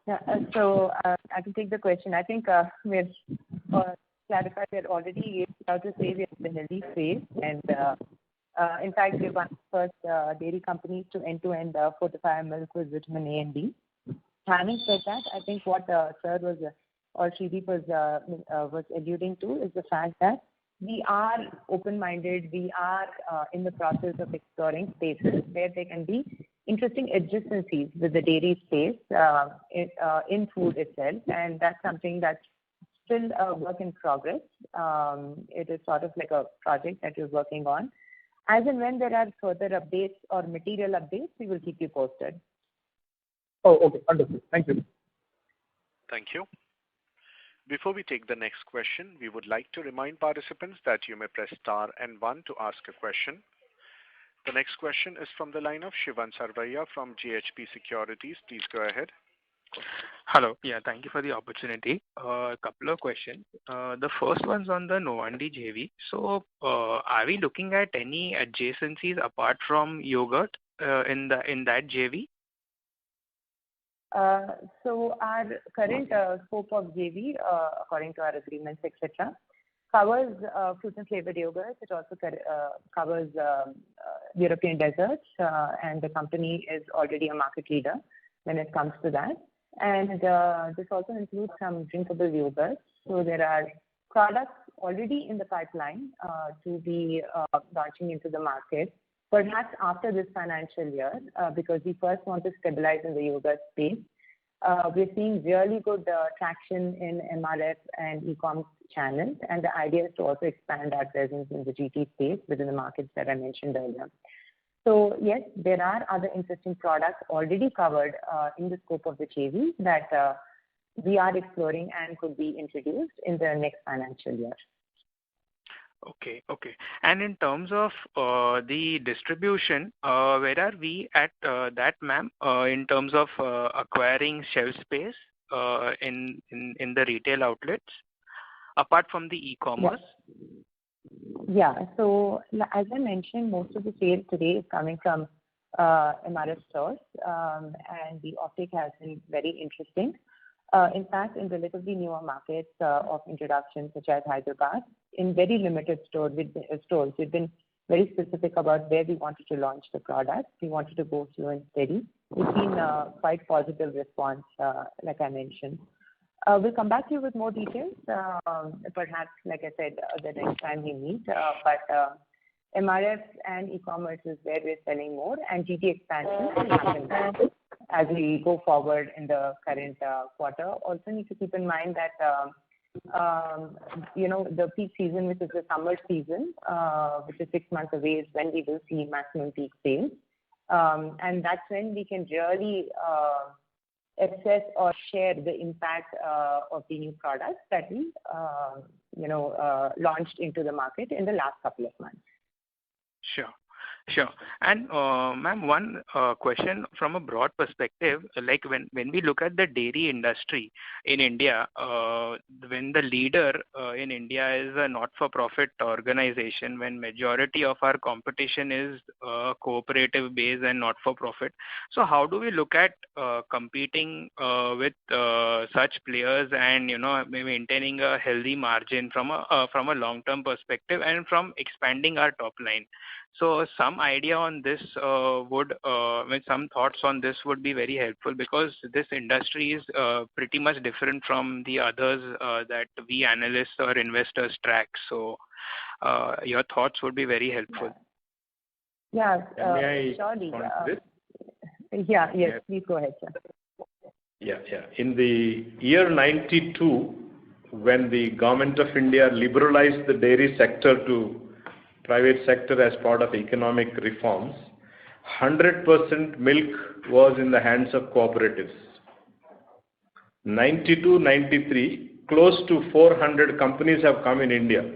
Yeah. So I can take the question. I think we've clarified that already. How to say we are in the healthy space, and in fact, we're one of the first dairy companies to end-to-end fortify milk with vitamin A and D. Having said that, I think what Sir was or Shreedeep was alluding to is the fact that we are open-minded. We are in the process of exploring spaces where there can be interesting adjacencies with the dairy space in food itself, and that's something that's still a work in progress. It is sort of like a project that we're working on. As and when there are further updates or material updates, we will keep you posted. Oh, okay. Understood. Thank you. Thank you. Before we take the next question, we would like to remind participants that you may press star and 1 to ask a question. The next question is from the line of Shivan Sarvaiya from GHP Securities. Please go ahead. Hello. Yeah, thank you for the opportunity. A couple of questions. The first one's on the Novandi JV. So, are we looking at any adjacencies apart from yogurt in that JV? So our current scope of JV, according to our agreements, etc., covers fruit and flavored yogurts. It also covers European desserts, and the company is already a market leader when it comes to that. And this also includes some drinkable yogurts. So there are products already in the pipeline to be launching into the market, perhaps after this financial year, because we first want to stabilize in the yogurt space. We're seeing really good traction in MRF and e-com channels, and the idea is to also expand our presence in the GT space within the markets that I mentioned earlier. So yes, there are other interesting products already covered in the scope of the JV that we are exploring and could be introduced in the next financial year. Okay. And in terms of the distribution, where are we at that, ma'am, in terms of acquiring shelf space in the retail outlets, apart from the e-commerce? Yeah. So as I mentioned, most of the sales today is coming from MRF stores, and the offtake has been very interesting. In fact, in relatively newer markets of introduction, such as Hyderabad, in very limited stores, we've been very specific about where we wanted to launch the product. We wanted to go slow and steady we've seen quite positive response, like I mentioned. We'll come back to you with more details, perhaps, like I said, the next time we meet. But MRF and e-commerce is where we're selling more, and GT expansion will happen as we go forward in the current quarter. Also need to keep in mind that the peak season, which is the summer season, which is 6 months away, is when we will see maximum peak sales. And that's when we can really assess or share the impact of the new products that we, launched into the market in the last couple of months. Sure. Sure. And ma'am, one question from a broad perspective, like when we look at the dairy industry in India, when the leader in India is a not-for-profit organization, when majority of our competition is cooperative based and not-for-profit, so how do we look at competing with such players and maintaining a healthy margin from a long-term perspective and from expanding our top line? So some idea on this some thoughts on this would be very helpful, because this industry is pretty much different from the others that we analysts or investors track. So your thoughts would be very helpful. Yeah, May I surely. respond to this? Yes, please go ahead, sir. Yeah. In the year 92, when the government of India liberalized the dairy sector to private sector as part of economic reforms, 100% milk was in the hands of cooperatives. 92, 93, close to 400 companies have come in India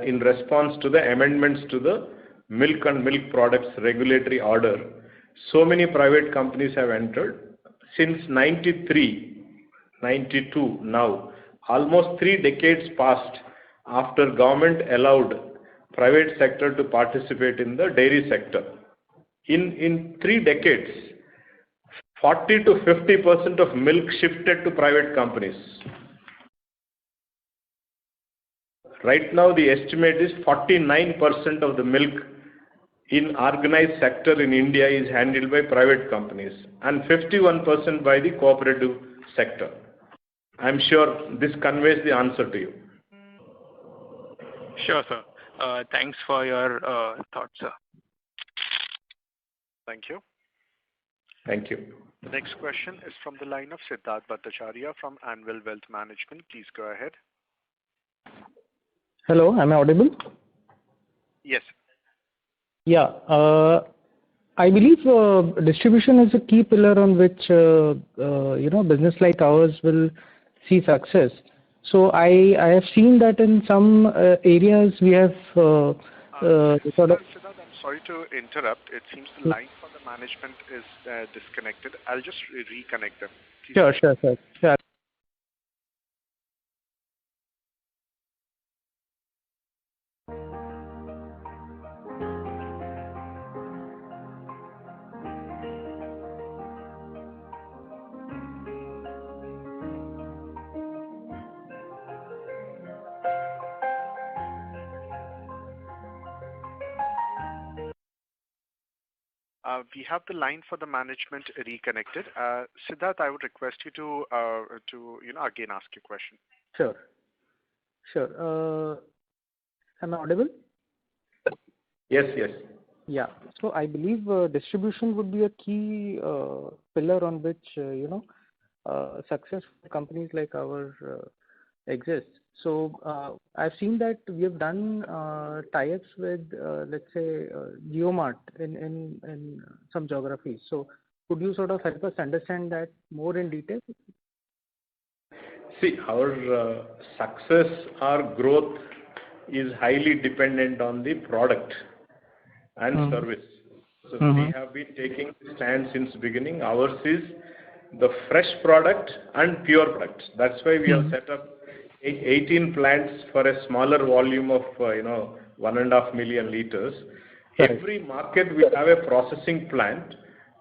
in response to the amendments to the milk and milk products regulatory order. So many private companies have entered. Since 93, 92 now, almost 3 decades passed after government allowed private sector to participate in the dairy sector. In 3 decades, 40 to 50% of milk shifted to private companies. Right now, the estimate is 49% of the milk in organized sector in India is handled by private companies and 51% by the cooperative sector. I'm sure this conveys the answer to you. Sure, sir. Thanks for your thoughts, sir. Thank you. Thank you. The next question is from the line of Siddharth Bhattacharya from Anvil Wealth Management. Please go ahead. Hello, am I audible? Yes. Yeah. I believe distribution is a key pillar on which business like ours will see success. So I have seen that in some areas we have sort of. Siddharth, I'm sorry to interrupt. It seems the line for the management is disconnected. I'll just reconnect them. Please. Sure. We have the line for the management reconnected. Siddharth, I would request you to again ask your question. Sure. Am I audible? Yes. Yeah. So I believe distribution would be a key pillar on which success for companies like ours exists. So I've seen that we have done tie-ups with let's say JioMart in some geographies. So could you sort of help us understand that more in detail? See, our success, our growth is highly dependent on the product and service. So we have been taking the stand since beginning. Ours is the fresh product and pure product. That's why we have set up 18 plants for a smaller volume of 1.5 million liters. Correct. Every market we have a processing plant.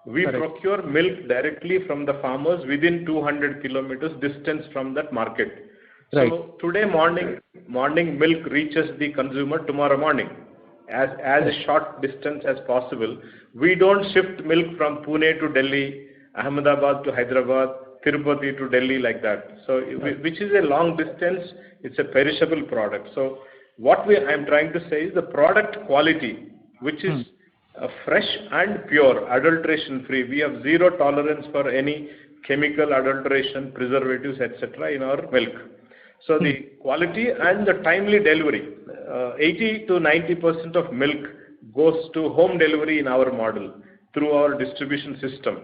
We Correct. Procure milk directly from the farmers within 200 kilometers distance from that market. Right. So today morning milk reaches the consumer tomorrow morning. as a short distance as possible. We don't shift milk from Pune to Delhi, Ahmedabad to Hyderabad, Tirupati to Delhi like that. So, which is a long distance, it's a perishable product. So, what I'm trying to say is the product quality, which is fresh and pure, adulteration free. We have zero tolerance for any chemical adulteration, preservatives, etc. in our milk. So the quality and the timely delivery, 80 to 90% of milk goes to home delivery in our model through our distribution system.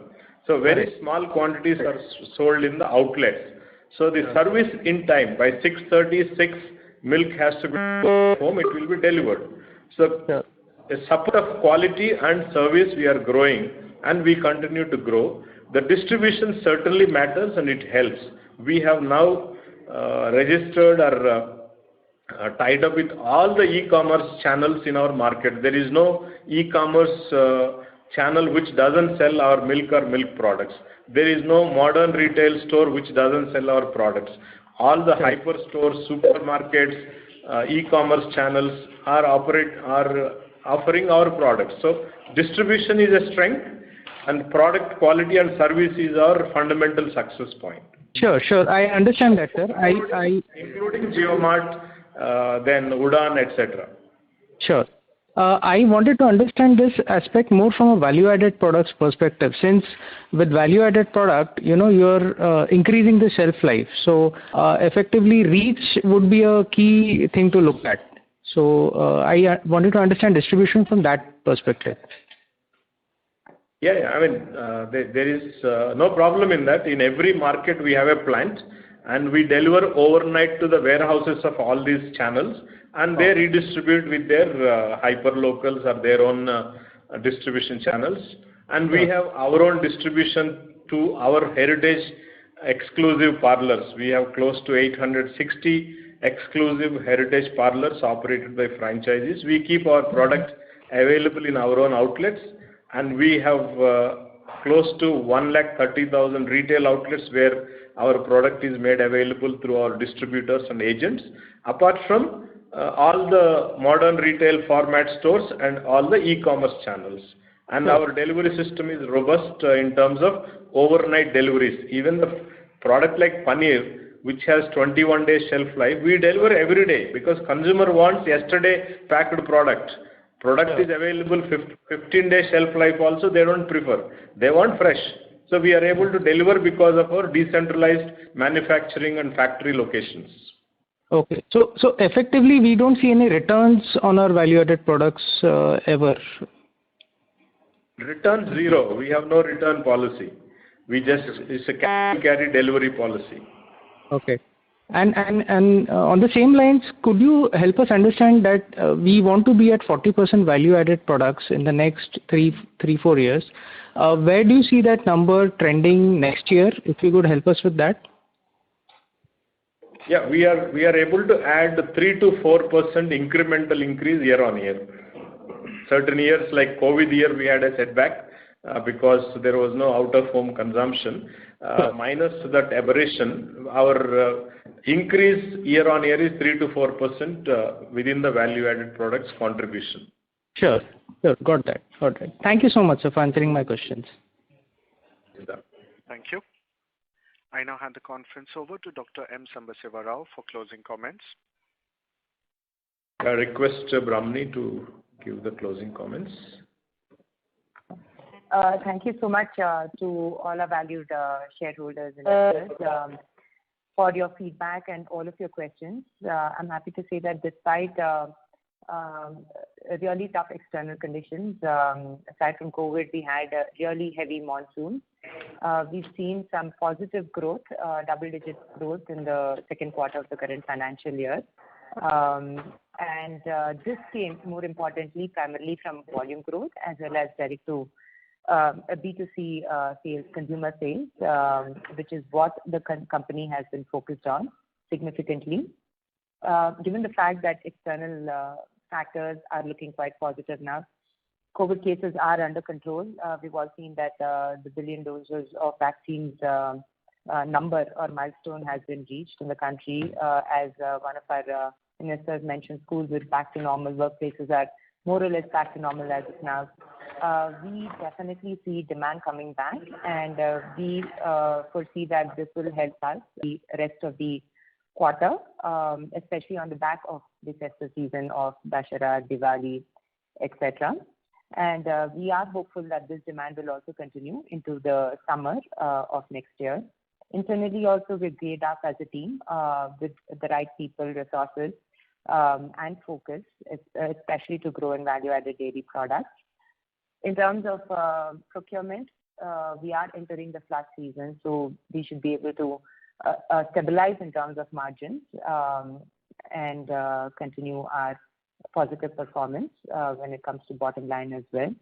So very small quantities are sold in the outlets. So the service in time, by 6:36, milk has to be home, it will be delivered. So a support of quality and service we are growing, and we continue to grow. The distribution certainly matters and it helps. We have now registered or tied up with all the e-commerce channels in our market. There is no e-commerce channel which doesn't sell our milk or milk products. There is no modern retail store which doesn't sell our products. All the hyper stores, supermarkets, e-commerce channels are offering our products. So distribution is a strength, and product quality and service is our fundamental success point. Sure. I understand that, sir. Including JioMart, then Udaan, etc. Sure. I wanted to understand this aspect more from a value-added products perspective. Since with value-added product, you're increasing the shelf life. So effectively, reach would be a key thing to look at. So I wanted to understand distribution from that perspective. Yeah. I mean, there is no problem in that. In every market, we have a plant, and we deliver overnight to the warehouses of all these channels, and they redistribute with their hyper locals or their own distribution channels. And we have our own distribution to our heritage exclusive parlors. We have close to 860 exclusive heritage parlors operated by franchises. We keep our product available in our own outlets, and we have close to 130,000 retail outlets where our product is made available through our distributors and agents, apart from all the modern retail format stores and all the e-commerce channels. And our delivery system is robust in terms of overnight deliveries. Even the product like paneer, which has 21-day shelf life, we deliver every day because consumer wants yesterday packed product. Product is available 15-day shelf life also, they don't prefer. They want fresh. So we are able to deliver because of our decentralized manufacturing and factory locations. Okay. So effectively, we don't see any returns on our value-added products ever. Return zero. We have no return policy. It's a carry delivery policy. Okay. And on the same lines, could you help us understand that we want to be at 40% value-added products in the next 3-4 years. Where do you see that number trending next year? If you could help us with that. Yeah, we are able to add 3 to 4% incremental increase year on year. Certain years like COVID year, we had a setback because there was no out-of-home consumption. Minus that aberration, our increase year on year is 3 to 4% within the value-added products contribution. Sure. Got that. Thank you so much, sir, for answering my questions. Thank you. I now hand the conference over to Dr. M. Sambasiva Rao for closing comments. I request Brahmani to give the closing comments. Thank you so much to all our valued shareholders and investors for your feedback and all of your questions. I'm happy to say that despite really tough external conditions, aside from COVID, we had a really heavy monsoon. We've seen some positive growth, double-digit growth in the second quarter of the current financial year. And this came, more importantly, primarily from volume growth as well as direct to B2C sales, consumer sales, which is what the company has been focused on significantly. Given the fact that external factors are looking quite positive now, COVID cases are under control. We've all seen that the billion doses of vaccines number or milestone has been reached in the country. As one of our ministers mentioned, schools are back to normal, workplaces are more or less back to normal as of now. We definitely see demand coming back, and we foresee that this will help us the rest of the quarter, especially on the back of the festive season of Dussehra, Diwali, etc. And we are hopeful that this demand will also continue into the summer of next year. Internally also, we're geared up as a team with the right people, resources, and focus, especially to grow in value-added dairy products. In terms of procurement, we are entering the flush season, so we should be able to stabilize in terms of margins and continue our positive performance when it comes to bottom line as well.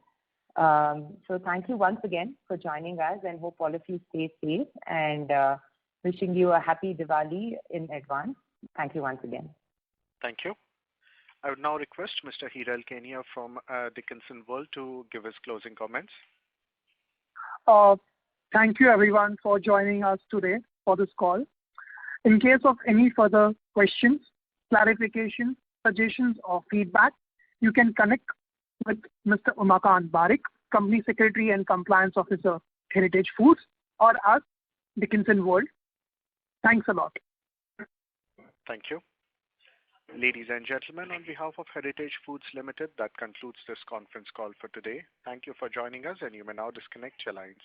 So thank you once again for joining us, and hope all of you stay safe, and wishing you a happy Diwali in advance. Thank you once again. Thank you. I would now request Mr. Hiral Kenia from Dickinson World to give his closing comments. Thank you everyone for joining us today for this call. In case of any further questions, clarifications, suggestions or feedback, you can connect with Mr. Umakant Barik, Company Secretary and Compliance Officer, Heritage Foods, or us, Dickinson World. Thanks a lot. Thank you. Ladies and gentlemen, on behalf of Heritage Foods Limited, that concludes this conference call for today. Thank you for joining us, and you may now disconnect your lines.